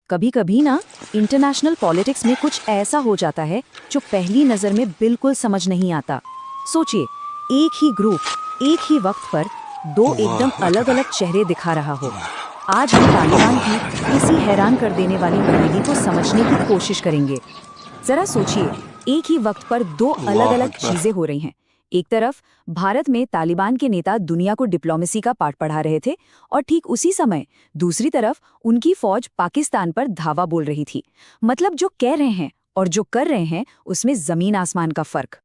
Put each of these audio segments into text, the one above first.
कभी कभी ना इंटरनेशनल पॉलिटिक्स में कुछ ऐसा हो जाता है जो पहली नज़र में बिल्कुल समझ नहीं आता। सोचिए, एक ही ग्रुप एक ही वक्त पर दो एकदम अलग अलग चेहरे दिखा रहा हो। आज हम तालिबान की इसी हैरान कर देने वाली पहेली को समझने की कोशिश करेंगे। जरा सोचिए, एक ही वक्त पर दो अलग अलग चीजें हो रही हैं। एक तरफ भारत में तालिबान के नेता दुनिया को डिप्लोमेसी का पाठ पढ़ा रहे थे और ठीक उसी समय दूसरी तरफ उनकी फौज पाकिस्तान पर धावा बोल रही थी। मतलब जो कह रहे हैं और जो कर रहे हैं उसमें जमीन आसमान का फर्क।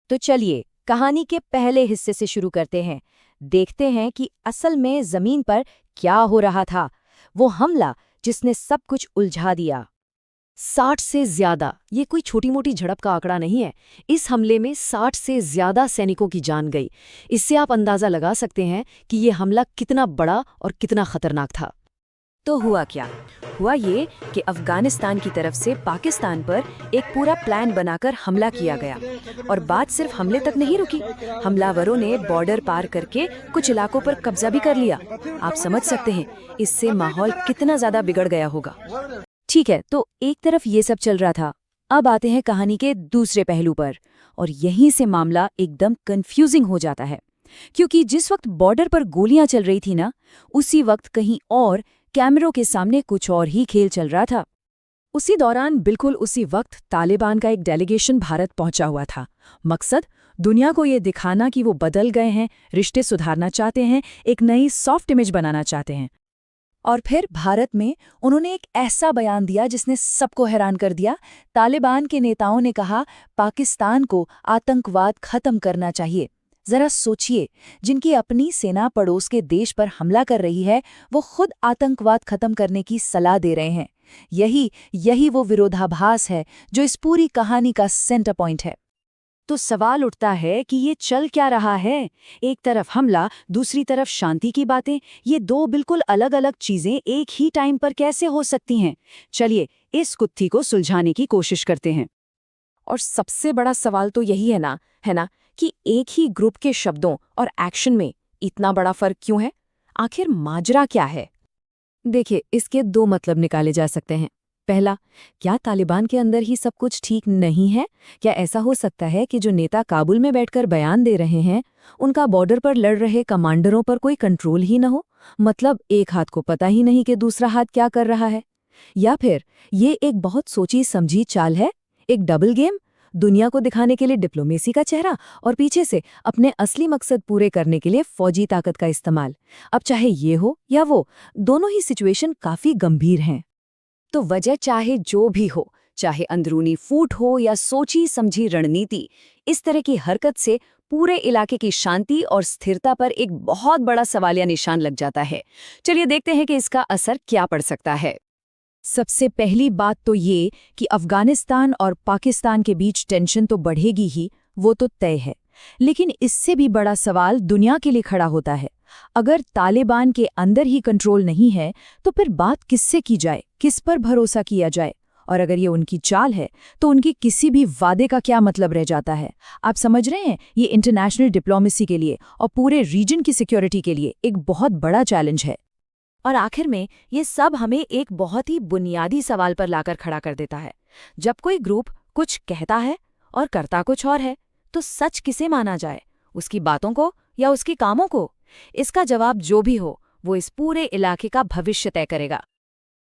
तो चलिए कहानी के पहले हिस्से से शुरू करते हैं। देखते हैं कि असल में जमीन पर क्या हो रहा था, वो हमला जिसने सब कुछ उलझा दिया। 60 से ज्यादा, ये कोई छोटी मोटी झड़प का आंकड़ा नहीं है। इस हमले में 60 से ज्यादा सैनिकों की जान गई। इससे आप अंदाजा लगा सकते हैं कि ये हमला कितना बड़ा और कितना खतरनाक था। तो हुआ क्या? हुआ ये कि अफगानिस्तान की तरफ से पाकिस्तान पर एक पूरा प्लान बनाकर हमला किया गया। और बात सिर्फ हमले तक नहीं रुकी, हमलावरों ने बॉर्डर पार करके कुछ इलाकों पर कब्जा भी कर लिया। आप समझ सकते हैं इससे माहौल कितना ज्यादा बिगड़ गया होगा। ठीक है, तो एक तरफ ये सब चल रहा था। अब आते हैं कहानी के दूसरे पहलू पर, और यहीं से मामला एकदम कंफ्यूजिंग हो जाता है। क्योंकि जिस वक्त बॉर्डर पर गोलियां चल रही थी ना, उसी वक्त कहीं और कैमरों के सामने कुछ और ही खेल चल रहा था। उसी दौरान, बिल्कुल उसी वक्त, तालिबान का एक डेलीगेशन भारत पहुंचा हुआ था। मकसद दुनिया को ये दिखाना कि वो बदल गए हैं, रिश्ते सुधारना चाहते हैं, एक नई सॉफ्ट इमेज बनाना चाहते हैं। और फिर भारत में उन्होंने एक ऐसा बयान दिया जिसने सबको हैरान कर दिया। तालिबान के नेताओं ने कहा, पाकिस्तान को आतंकवाद खत्म करना चाहिए। जरा सोचिए, जिनकी अपनी सेना पड़ोस के देश पर हमला कर रही है, वो खुद आतंकवाद खत्म करने की सलाह दे रहे हैं। यही वो विरोधाभास है जो इस पूरी कहानी का सेंटर पॉइंट है। तो सवाल उठता है कि ये चल क्या रहा है? एक तरफ हमला, दूसरी तरफ शांति की बातें। ये दो बिल्कुल अलग अलग चीजें एक ही टाइम पर कैसे हो सकती हैं? चलिए इस गुत्थी को सुलझाने की कोशिश करते हैं। और सबसे बड़ा सवाल तो यही है ना कि एक ही ग्रुप के शब्दों और एक्शन में इतना बड़ा फर्क क्यों है? आखिर माजरा क्या है? देखिए, इसके दो मतलब निकाले जा सकते हैं। पहला, क्या तालिबान के अंदर ही सब कुछ ठीक नहीं है? क्या ऐसा हो सकता है कि जो नेता काबुल में बैठकर बयान दे रहे हैं, उनका बॉर्डर पर लड़ रहे कमांडरों पर कोई कंट्रोल ही न हो? मतलब एक हाथ को पता ही नहीं कि दूसरा हाथ क्या कर रहा है। या फिर ये एक बहुत सोची समझी चाल है, एक डबल गेम, दुनिया को दिखाने के लिए डिप्लोमेसी का चेहरा और पीछे से अपने असली मकसद पूरे करने के लिए फौजी ताकत का इस्तेमाल। अब चाहे ये हो या वो, दोनों ही सिचुएशन काफी गंभीर हैं। तो वजह चाहे जो भी हो, चाहे अंदरूनी फूट हो या सोची समझी रणनीति, इस तरह की हरकत से पूरे इलाके की शांति और स्थिरता पर एक बहुत बड़ा सवालिया निशान लग जाता है। चलिए देखते हैं कि इसका असर क्या पड़ सकता है। सबसे पहली बात तो ये कि अफगानिस्तान और पाकिस्तान के बीच टेंशन तो बढ़ेगी ही, वो तो तय है। लेकिन इससे भी बड़ा सवाल दुनिया के लिए खड़ा होता है। अगर तालिबान के अंदर ही कंट्रोल नहीं है, तो फिर बात किससे की जाए, किस पर भरोसा किया जाए? और अगर ये उनकी चाल है, तो उनकी किसी भी वादे का क्या मतलब रह जाता है? आप समझ रहे हैं, ये इंटरनेशनल डिप्लोमेसी के लिए और पूरे रीजन की सिक्योरिटी के लिए एक बहुत बड़ा चैलेंज है। और आखिर में ये सब हमें एक बहुत ही बुनियादी सवाल पर लाकर खड़ा कर देता है। जब कोई ग्रुप कुछ कहता है और करता कुछ और है, तो सच किसे माना जाए, उसकी बातों को या उसके कामों को? इसका जवाब जो भी हो, वो इस पूरे इलाके का भविष्य तय करेगा।